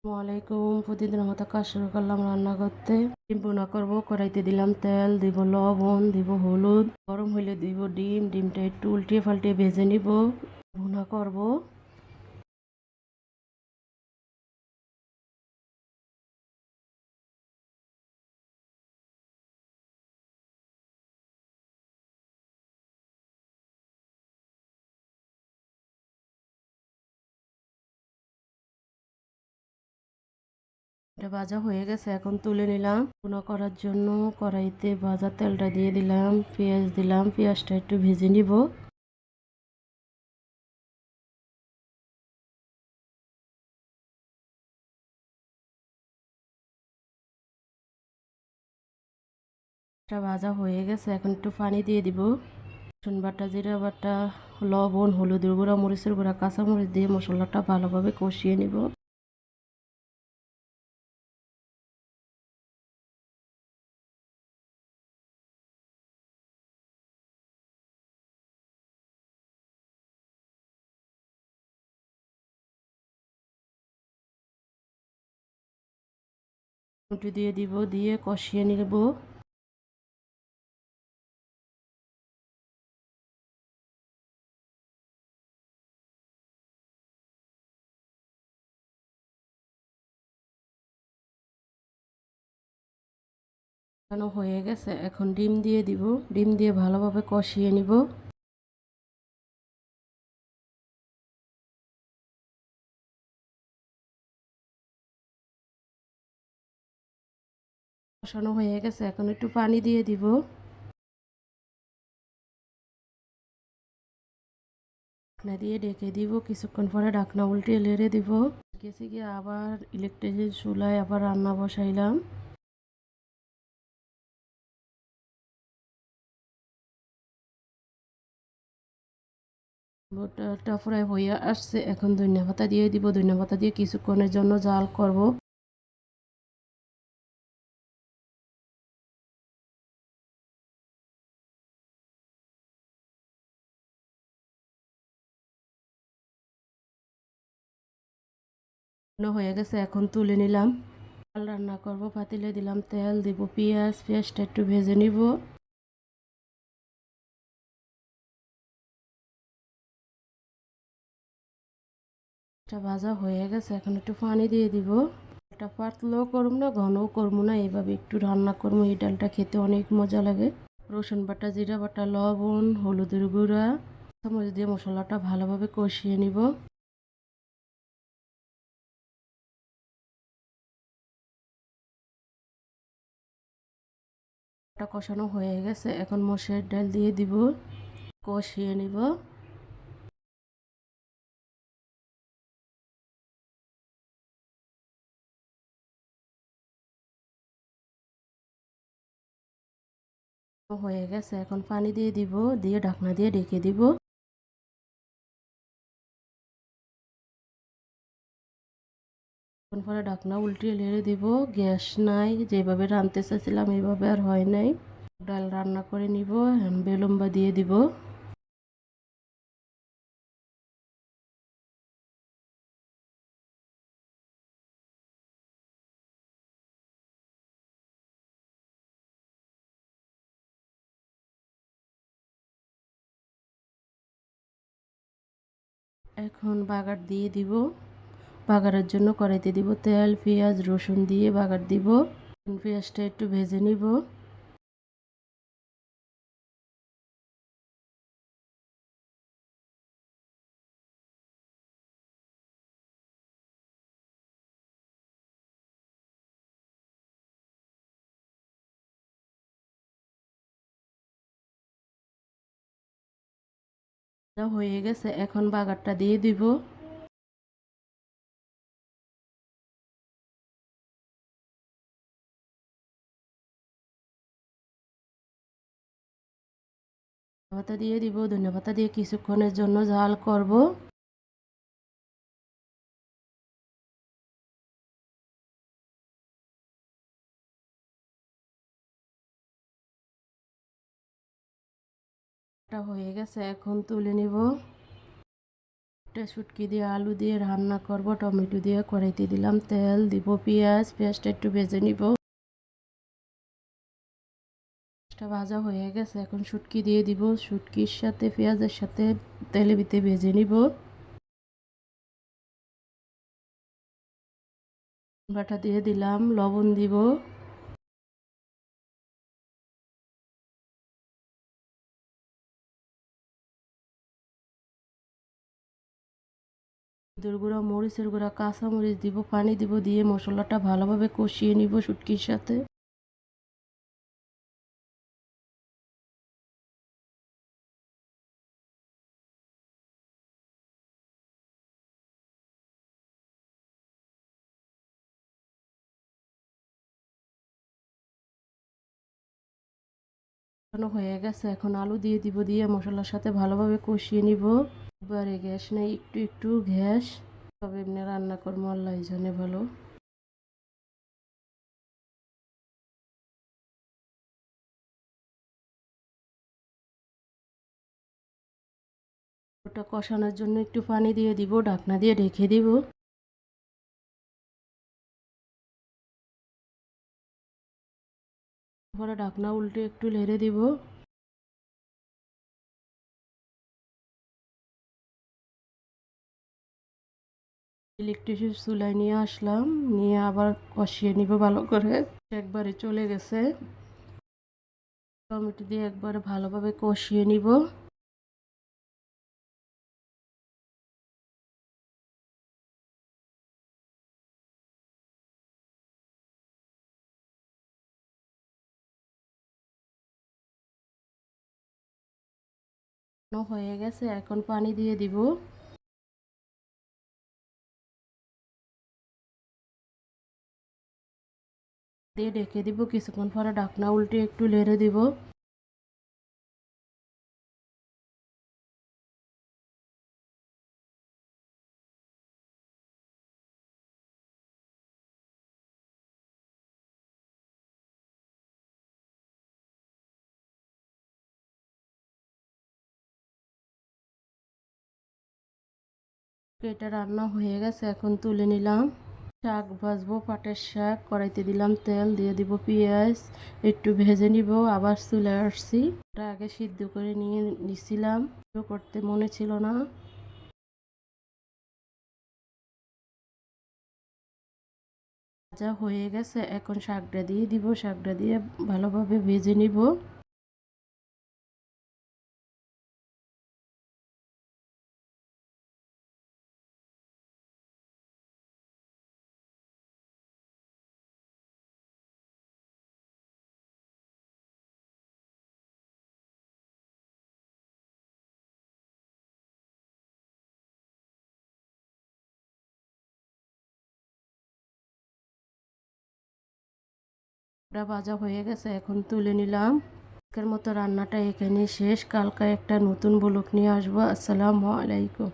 আসসালামাইকুম। প্রতিদিনের মতো কাজ শুরু করলাম রান্না করতে। ডিম ভুনা করবো। কড়াইতে দিলাম তেল, দিব লবণ, দিব হলুদ, গরম হইলে দিব ডিম। ডিমটা একটু উল্টিয়ে পাল্টিয়ে ভেজে নিব, ভুনা করব। এটা ভাজা হয়ে গেছে, এখন তুলে নিলাম। ভুনা করার জন্য কড়াইতে ভাজা তেলটা দিয়ে দিলাম, পেঁয়াজ দিলাম, পেঁয়াজটা একটু ভেজে নিব। এটা ভাজা হয়ে গেছে, এখন একটু পানি দিয়ে দিব। রসুন বাটা, জিরা বাটা, লবণ, হলুদের গুঁড়া, মরিচের গুঁড়া, কাঁচামরিচ দিয়ে মশলাটা ভালোভাবে কষিয়ে নিব। টমেটো দিয়ে দিব, দিয়ে কষিয়ে নিব। কষানো হয়ে গেছে, এখন ডিম দিয়ে দিব। ডিম দিয়ে ভালোভাবে কষিয়ে নিব। কষানো হয়ে গেছে, এখন একটু পানি দিয়ে দিব। ঢাকনা দিয়ে ঢেকে দিব। কিছুক্ষণ পরে ঢাকনা উল্টে লেড়ে দিব। গেছে গিয়ে আবার ইলেকট্রিকের চুলায় আবার রান্না বসাইলাম। ভুট্টাটা ফ্রাই হয়ে আসছে, এখন ধনিয়া পাতা দিয়ে দিব। ধনিয়া পাতা দিয়ে কিছুক্ষণের জন্য জাল করব। হয়ে গেছে, এখন তুলে নিলাম। ডাল রান্না করব। পাতিলে দিলাম তেল, দিব পেঁয়াজ। পেঁয়াজটা একটু ভেজে নিব। এটা ভাজা হয়ে গেছে, এখন একটু পানি দিয়ে দিব। এটা পাতলাও করবো না, ঘনও করবো না, এইভাবে একটু রান্না করবো। এই ডালটা খেতে অনেক মজা লাগে। রসুন বাটা, জিরা বাটা, লবণ, হলুদের গুঁড়া, চামচ দিয়ে মশলাটা ভালোভাবে কষিয়ে নিব। এটা কষানো হয়ে গেছে, এখন মসুর ডাল দিয়ে দিব, কষিয়ে নিব। হয়ে গেছে, এখন পানি দিয়ে দিব, দিয়ে ঢাকনা দিয়ে ঢেকে দিব। পরে ঢাকনা উল্টিয়ে লেড়ে দিব। গ্যাস নাই, যেভাবে রাঁধতে চাইছিলাম এইভাবে আর হয় নাই। ডাল রান্না করে নিব, বেলুম্বা দিয়ে দিব। এখন বাগার দিয়ে দিব। বাগারের জন্য কড়াইতে দিব তেল, পেঁয়াজ, রসুন দিয়ে বাগার দিব। পেঁয়াজটা একটু ভেজে নিব। হয়ে গেছে, এখন বাগারটা দিয়ে দিব। পাতা দিয়ে দিব। ধনিয়া পাতা দিয়ে কিছুক্ষণের জন্য জাল করব। এটা হয়ে গেছে, এখন তুলে নিব। একটা শুটকি দিয়ে আলু দিয়ে রান্না করব। টমেটো দিয়ে কড়াইতে দিলাম তেল, দিব পেঁয়াজটা একটু ভেজে নিব। পেঁয়াজটা ভাজা হয়ে গেছে, এখন শুটকি দিয়ে দিব। শুটকির সাথে পেঁয়াজের সাথে তেলে ভিতে ভেজে নিব। বাটা দিয়ে দিলাম, লবণ দিব। হলুদের গুঁড়া, মরিচের গুঁড়া, কাঁচা মরিচ দিব, পানি দিব, দিয়ে মশলাটা ভালোভাবে কষিয়ে নিব শুটকির সাথে। হয়ে গেছে, এখন আলু দিয়ে দিব, দিয়ে মশলার সাথে ভালোভাবে কষিয়ে নিব। এবারে গ্যাস নেই, একটু একটু গ্যাস, তবে এমনি রান্না করবো, আল্লাহ জানে ভালো। ওটা কষানোর জন্য একটু পানি দিয়ে দিব, ঢাকনা দিয়ে ঢেকে দিব। পরে ঢাকনা উল্টে একটু নেড়ে দিব। ইলেকট্রিক চুলায় নিয়ে আসলাম, নিয়ে আবার কষিয়ে নিব ভালো করে। একবারে চলে গেছে, টমেটো দিয়ে একবারে ভালোভাবে কষিয়ে নিব। হয়ে গেছে, এখন পানি দিয়ে দিব। দিয়ে ঢেকে দিব, কিছুক্ষণ পরে ঢাকনা উল্টে একটু নেড়ে দিব। এটা রান্না হয়ে গেছে, এখন তুলে নিলাম। শাক ভাজবো, পাটের শাক। কড়াইতে দিলাম তেল, দিয়ে দিব পেঁয়াজ, একটু ভেজে নিব। আবার চলে আসছি, ওটা আগে সিদ্ধ করে নিয়ে নিছিলাম, করতে মনে ছিল না। ভাজা হয়ে গেছে, এখন শাকটা দিয়ে দিব। শাকটা দিয়ে ভালোভাবে ভেজে নিব। ওটা ভাজা হয়ে গেছে, এখন তুলে নিলাম। আজকের মতো রান্নাটা এখানে শেষ। কালকে একটা নতুন ব্লগ নিয়ে আসবো। আসসালামু আলাইকুম।